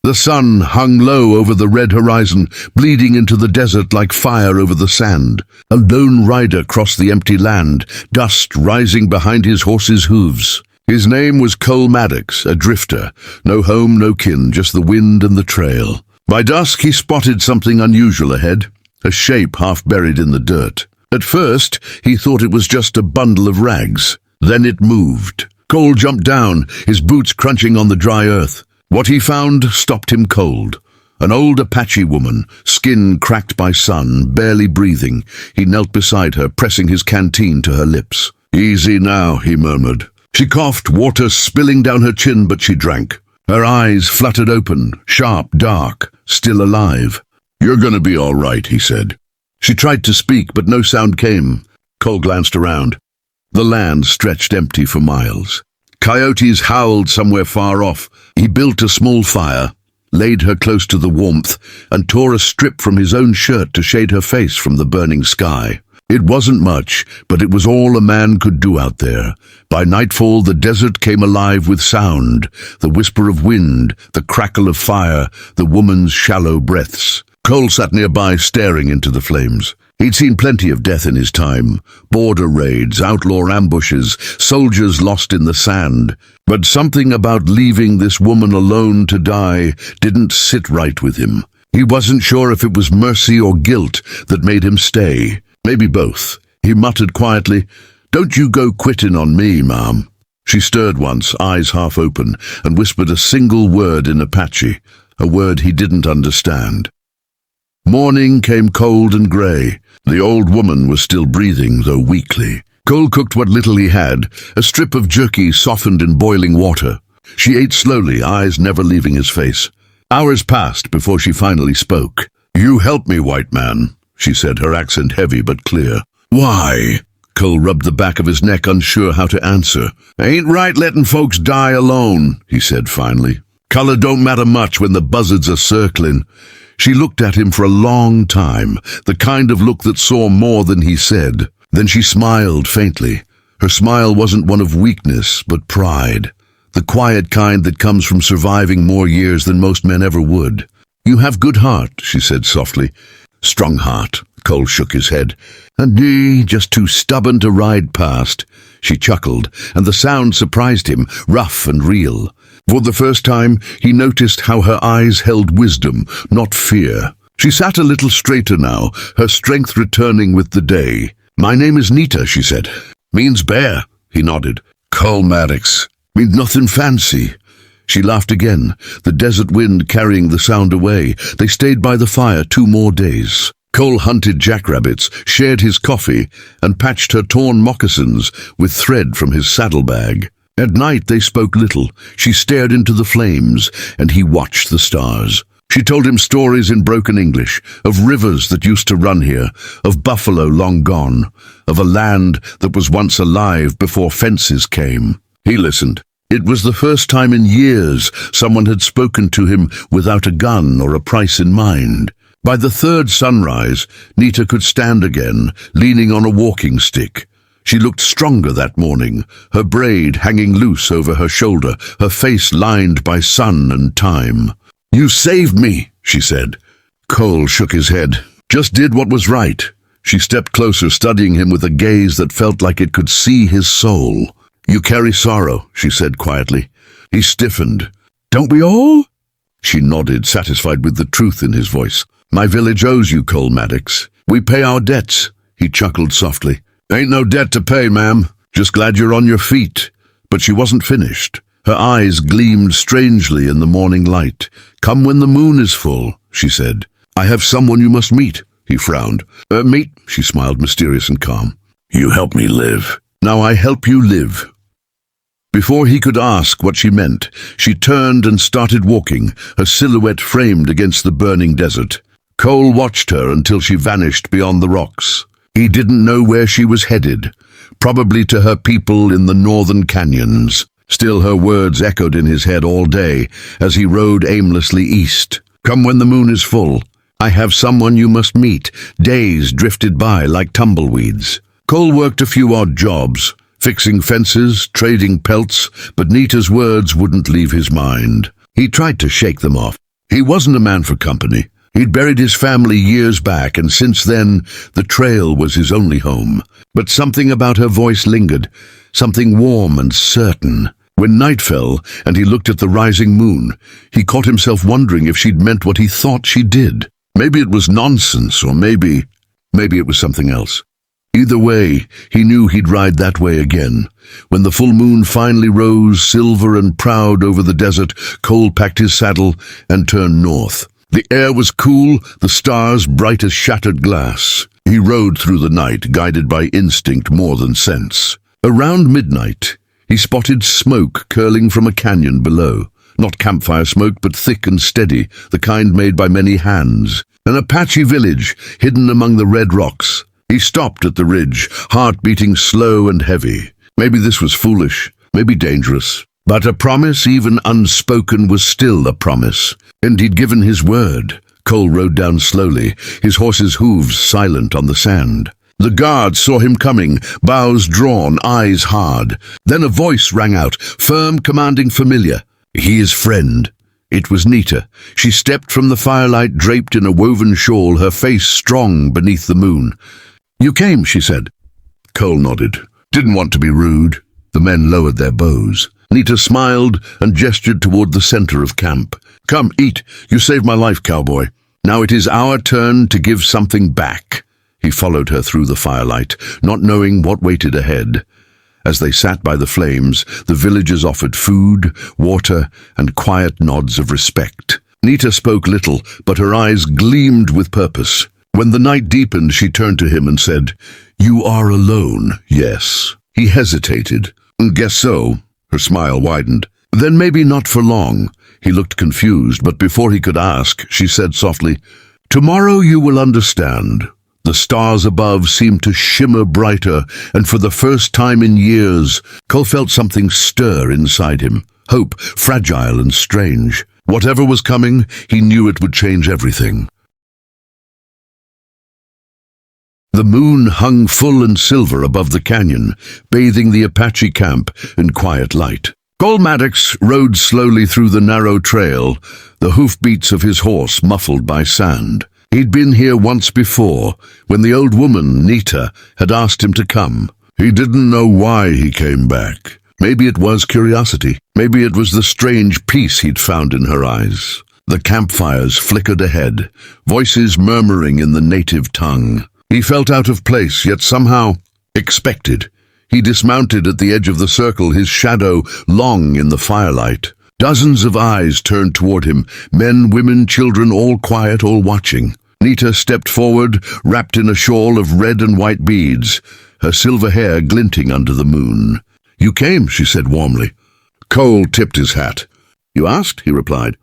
The sun hung low over the red horizon, bleeding into the desert like fire over the sand. A lone rider crossed the empty land, dust rising behind his horse's hooves. His name was Cole Maddox, a drifter. No home, no kin, just the wind and the trail. By dusk he spotted something unusual ahead, a shape half buried in the dirt. At first he thought it was just a bundle of rags. Then it moved. Cole jumped down, his boots crunching on the dry earth. What he found stopped him cold. An old Apache woman, skin cracked by sun, barely breathing. He knelt beside her, pressing his canteen to her lips. "Easy now," he murmured. She coughed, water spilling down her chin, but she drank. Her eyes fluttered open, sharp, dark, still alive. "You're gonna be all right," he said. She tried to speak, but no sound came. Cole glanced around. The land stretched empty for miles. Coyotes howled somewhere far off. He built a small fire, laid her close to the warmth, and tore a strip from his own shirt to shade her face from the burning sky. It wasn't much, but it was all a man could do out there. By nightfall, the desert came alive with sound, the whisper of wind, the crackle of fire, the woman's shallow breaths. Cole sat nearby, staring into the flames. He'd seen plenty of death in his time, border raids, outlaw ambushes, soldiers lost in the sand. But something about leaving this woman alone to die didn't sit right with him. He wasn't sure if it was mercy or guilt that made him stay. Maybe both. He muttered quietly, "Don't you go quitting on me, ma'am." She stirred once, eyes half open, and whispered a single word in Apache, a word he didn't understand. Morning came cold and grey. The old woman was still breathing, though weakly. Cole cooked what little he had, a strip of jerky softened in boiling water. She ate slowly, eyes never leaving his face. Hours passed before she finally spoke. "You help me, white man," she said, her accent heavy but clear. "Why?" Cole rubbed the back of his neck, unsure how to answer. "Ain't right letting folks die alone," he said finally. "Color don't matter much when the buzzards are circling." She looked at him for a long time, the kind of look that saw more than he said. Then she smiled faintly. Her smile wasn't one of weakness, but pride. The quiet kind that comes from surviving more years than most men ever would. "You have good heart," she said softly. "Strong heart." Cole shook his head. "And me, just too stubborn to ride past." She chuckled, and the sound surprised him, rough and real. For the first time, he noticed how her eyes held wisdom, not fear. She sat a little straighter now, her strength returning with the day. "My name is Nita," she said. "Means bear," he nodded. "Cole Maddox. Means nothing fancy." She laughed again, the desert wind carrying the sound away. They stayed by the fire 2 more days. Cole hunted jackrabbits, shared his coffee, and patched her torn moccasins with thread from his saddlebag. At night they spoke little. She stared into the flames, and he watched the stars. She told him stories in broken English, of rivers that used to run here, of buffalo long gone, of a land that was once alive before fences came. He listened. It was the first time in years someone had spoken to him without a gun or a price in mind. By the 3rd sunrise, Nita could stand again, leaning on a walking stick. She looked stronger that morning, her braid hanging loose over her shoulder, her face lined by sun and time. "You saved me," she said. Cole shook his head. "Just did what was right." She stepped closer, studying him with a gaze that felt like it could see his soul. "You carry sorrow," she said quietly. He stiffened. "Don't we all?" She nodded, satisfied with the truth in his voice. "My village owes you, Cole Maddox. We pay our debts." He chuckled softly. "Ain't no debt to pay, ma'am. Just glad you're on your feet." But she wasn't finished. Her eyes gleamed strangely in the morning light. "Come when the moon is full," she said. "I have someone you must meet." He frowned. Meet?" She smiled, mysterious and calm. "You help me live. Now I help you live." Before he could ask what she meant, she turned and started walking, her silhouette framed against the burning desert. Cole watched her until she vanished beyond the rocks. He didn't know where she was headed, probably to her people in the northern canyons. Still, her words echoed in his head all day as he rode aimlessly east. "Come when the moon is full. I have someone you must meet." Days drifted by like tumbleweeds. Cole worked a few odd jobs, fixing fences, trading pelts, but Nita's words wouldn't leave his mind. He tried to shake them off. He wasn't a man for company. He'd buried his family years back, and since then, the trail was his only home. But something about her voice lingered, something warm and certain. When night fell, and he looked at the rising moon, he caught himself wondering if she'd meant what he thought she did. Maybe it was nonsense, or maybe it was something else. Either way, he knew he'd ride that way again. When the full moon finally rose, silver and proud over the desert, Cole packed his saddle and turned north. The air was cool, the stars bright as shattered glass. He rode through the night, guided by instinct more than sense. Around midnight, he spotted smoke curling from a canyon below. Not campfire smoke, but thick and steady, the kind made by many hands. An Apache village, hidden among the red rocks. He stopped at the ridge, heart beating slow and heavy. Maybe this was foolish, maybe dangerous. But a promise, even unspoken, was still a promise. And he'd given his word. Cole rode down slowly, his horse's hooves silent on the sand. The guards saw him coming, bows drawn, eyes hard. Then a voice rang out, firm, commanding, familiar. He is friend. It was Nita. She stepped from the firelight draped in a woven shawl, her face strong beneath the moon. You came, she said. Cole nodded. Didn't want to be rude. The men lowered their bows. Nita smiled and gestured toward the center of camp. Come, eat. You saved my life, cowboy. Now it is our turn to give something back. He followed her through the firelight, not knowing what waited ahead. As they sat by the flames, the villagers offered food, water, and quiet nods of respect. Nita spoke little, but her eyes gleamed with purpose. When the night deepened, she turned to him and said, You are alone, yes. He hesitated. Guess so. Her smile widened. Then maybe not for long. He looked confused, but before he could ask, she said softly, Tomorrow you will understand. The stars above seemed to shimmer brighter, and for the first time in years, Cole felt something stir inside him. Hope, fragile and strange. Whatever was coming, he knew it would change everything. The moon hung full and silver above the canyon, bathing the Apache camp in quiet light. Cole Maddox rode slowly through the narrow trail, the hoofbeats of his horse muffled by sand. He'd been here once before, when the old woman, Nita, had asked him to come. He didn't know why he came back. Maybe it was curiosity. Maybe it was the strange peace he'd found in her eyes. The campfires flickered ahead, voices murmuring in the native tongue. He felt out of place, yet somehow expected. He dismounted at the edge of the circle, his shadow long in the firelight. Dozens of eyes turned toward him, men, women, children, all quiet, all watching. Nita stepped forward, wrapped in a shawl of red and white beads, her silver hair glinting under the moon. You came, she said warmly. Cole tipped his hat. You asked, he replied.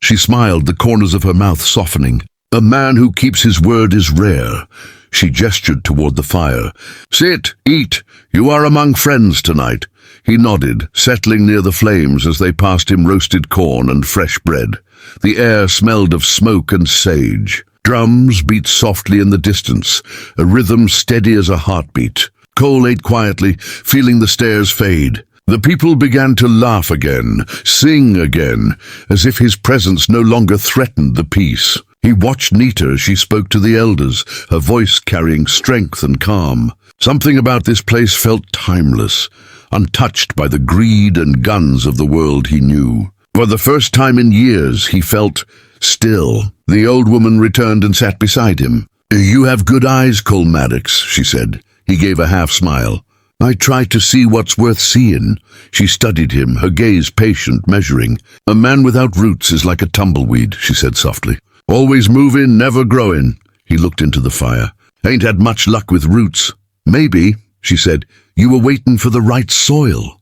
She smiled, the corners of her mouth softening. A man who keeps his word is rare. She gestured toward the fire. Sit, eat. You are among friends tonight. He nodded, settling near the flames as they passed him roasted corn and fresh bread. The air smelled of smoke and sage. Drums beat softly in the distance, a rhythm steady as a heartbeat. Cole ate quietly, feeling the stares fade. The people began to laugh again, sing again, as if his presence no longer threatened the peace. He watched Nita as she spoke to the elders, her voice carrying strength and calm. Something about this place felt timeless, untouched by the greed and guns of the world he knew. For the first time in years, he felt still. The old woman returned and sat beside him. You have good eyes, Cole Maddox, she said. He gave a half-smile. I try to see what's worth seeing. She studied him, her gaze patient, measuring. A man without roots is like a tumbleweed, she said softly. Always moving, never growing. He looked into the fire. Ain't had much luck with roots. Maybe, she said, you were waiting for the right soil.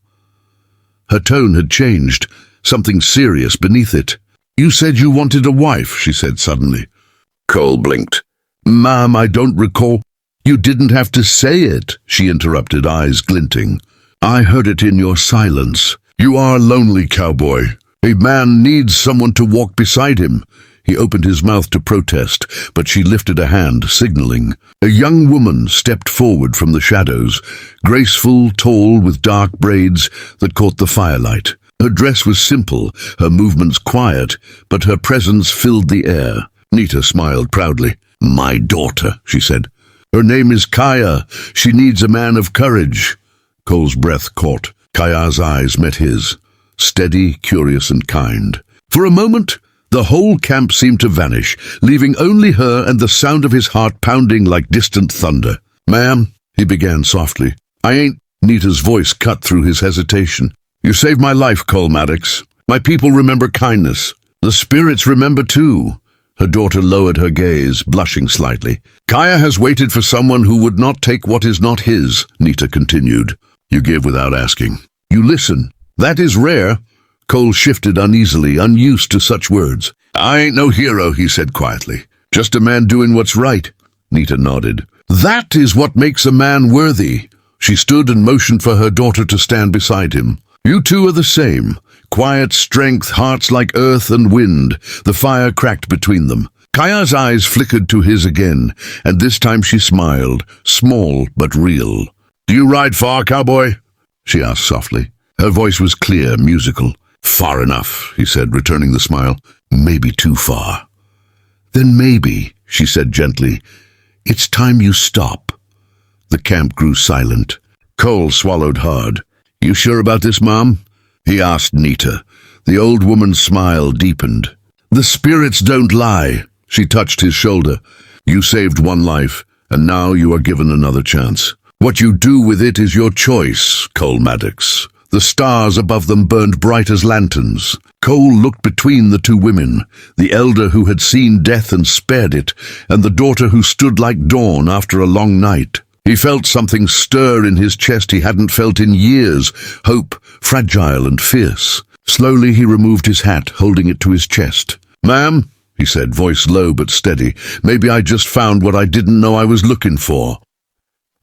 Her tone had changed, something serious beneath it. You said you wanted a wife, she said suddenly. Cole blinked. Ma'am, I don't recall. You didn't have to say it, she interrupted, eyes glinting. I heard it in your silence. You are lonely, cowboy. A man needs someone to walk beside him. He opened his mouth to protest, but she lifted a hand, signaling. A young woman stepped forward from the shadows, graceful, tall, with dark braids that caught the firelight. Her dress was simple, her movements quiet, but her presence filled the air. Nita smiled proudly. "My daughter," she said. "Her name is Kaya. She needs a man of courage." Cole's breath caught. Kaya's eyes met his, steady, curious, and kind. For a moment, the whole camp seemed to vanish, leaving only her and the sound of his heart pounding like distant thunder. "Ma'am," he began softly. "I ain't—" Nita's voice cut through his hesitation. "You saved my life, Cole Maddox. My people remember kindness. The spirits remember too." Her daughter lowered her gaze, blushing slightly. "Kaya has waited for someone who would not take what is not his," Nita continued. "You give without asking. You listen. That is rare." Cole shifted uneasily, unused to such words. "I ain't no hero," he said quietly. "Just a man doing what's right." Nita nodded. "That is what makes a man worthy." She stood and motioned for her daughter to stand beside him. "You two are the same. Quiet strength, hearts like earth and wind." The fire cracked between them. Kaya's eyes flickered to his again, and this time she smiled, small but real. "Do you ride far, cowboy?" she asked softly. Her voice was clear, musical. "Far enough," he said, returning the smile. "Maybe too far." "Then maybe," she said gently, "it's time you stop." The camp grew silent. Cole swallowed hard. "You sure about this, Mom?" he asked Nita. The old woman's smile deepened. "The spirits don't lie." She touched his shoulder. "You saved one life, and now you are given another chance. What you do with it is your choice, Cole Maddox." The stars above them burned bright as lanterns. Cole looked between the two women, the elder who had seen death and spared it, and the daughter who stood like dawn after a long night. He felt something stir in his chest he hadn't felt in years, hope, fragile and fierce. Slowly he removed his hat, holding it to his chest. "Ma'am," he said, voice low but steady, "maybe I just found what I didn't know I was looking for."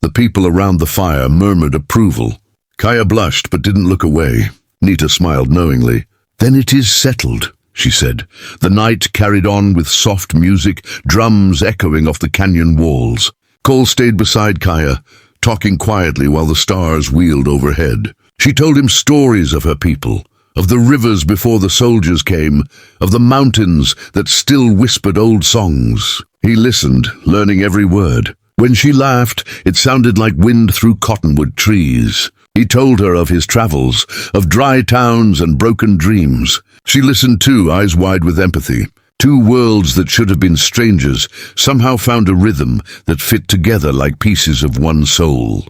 The people around the fire murmured approval. Kaya blushed but didn't look away. Nita smiled knowingly. "Then it is settled," she said. The night carried on with soft music, drums echoing off the canyon walls. Cole stayed beside Kaya, talking quietly while the stars wheeled overhead. She told him stories of her people, of the rivers before the soldiers came, of the mountains that still whispered old songs. He listened, learning every word. When she laughed, it sounded like wind through cottonwood trees. He told her of his travels, of dry towns and broken dreams. She listened too, eyes wide with empathy. Two worlds that should have been strangers somehow found a rhythm that fit together like pieces of one soul.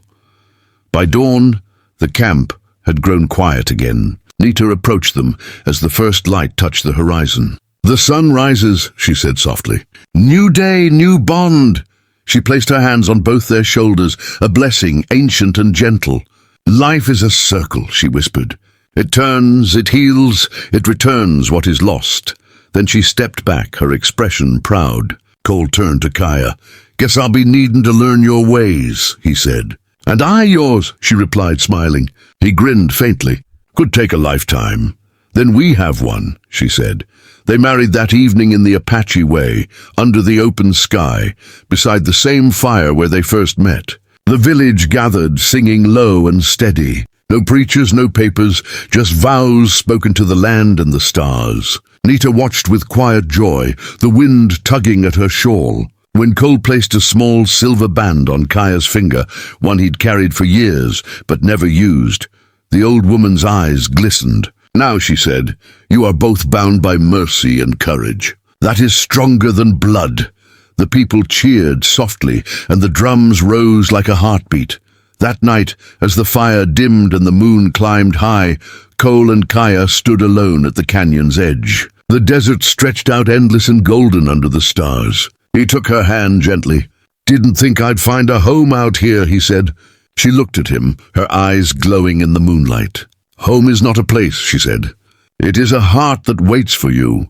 By dawn, the camp had grown quiet again. Nita approached them as the first light touched the horizon. "The sun rises," she said softly. "New day, new bond." She placed her hands on both their shoulders, a blessing, ancient and gentle. "Life is a circle," she whispered. "It turns, it heals, it returns what is lost." Then she stepped back, her expression proud. Cole turned to Kaya. "Guess I'll be needing to learn your ways," he said. "And I yours," she replied, smiling. He grinned faintly. "Could take a lifetime." "Then we have one," she said. They married that evening in the Apache way, under the open sky, beside the same fire where they first met. The village gathered, singing low and steady. No preachers, no papers, just vows spoken to the land and the stars. Nita watched with quiet joy, the wind tugging at her shawl. When Cole placed a small silver band on Kaya's finger, one he'd carried for years but never used, the old woman's eyes glistened. "Now," she said, "you are both bound by mercy and courage. That is stronger than blood." The people cheered softly, and the drums rose like a heartbeat. That night, as the fire dimmed and the moon climbed high, Cole and Kaya stood alone at the canyon's edge. The desert stretched out endless and golden under the stars. He took her hand gently. "Didn't think I'd find a home out here," he said. She looked at him, her eyes glowing in the moonlight. "Home is not a place," she said. "It is a heart that waits for you."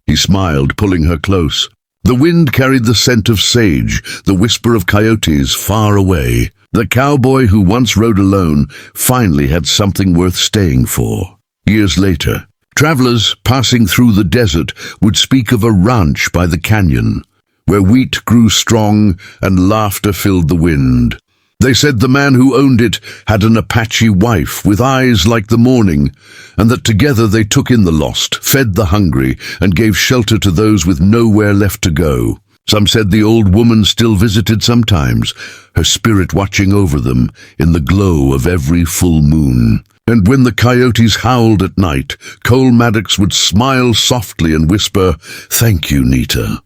He smiled, pulling her close. The wind carried the scent of sage, the whisper of coyotes far away. The cowboy who once rode alone finally had something worth staying for. Years later, travelers passing through the desert would speak of a ranch by the canyon, where wheat grew strong and laughter filled the wind. They said the man who owned it had an Apache wife with eyes like the morning, and that together they took in the lost, fed the hungry, and gave shelter to those with nowhere left to go. Some said the old woman still visited sometimes, her spirit watching over them in the glow of every full moon. And when the coyotes howled at night, Cole Maddox would smile softly and whisper, "Thank you, Nita."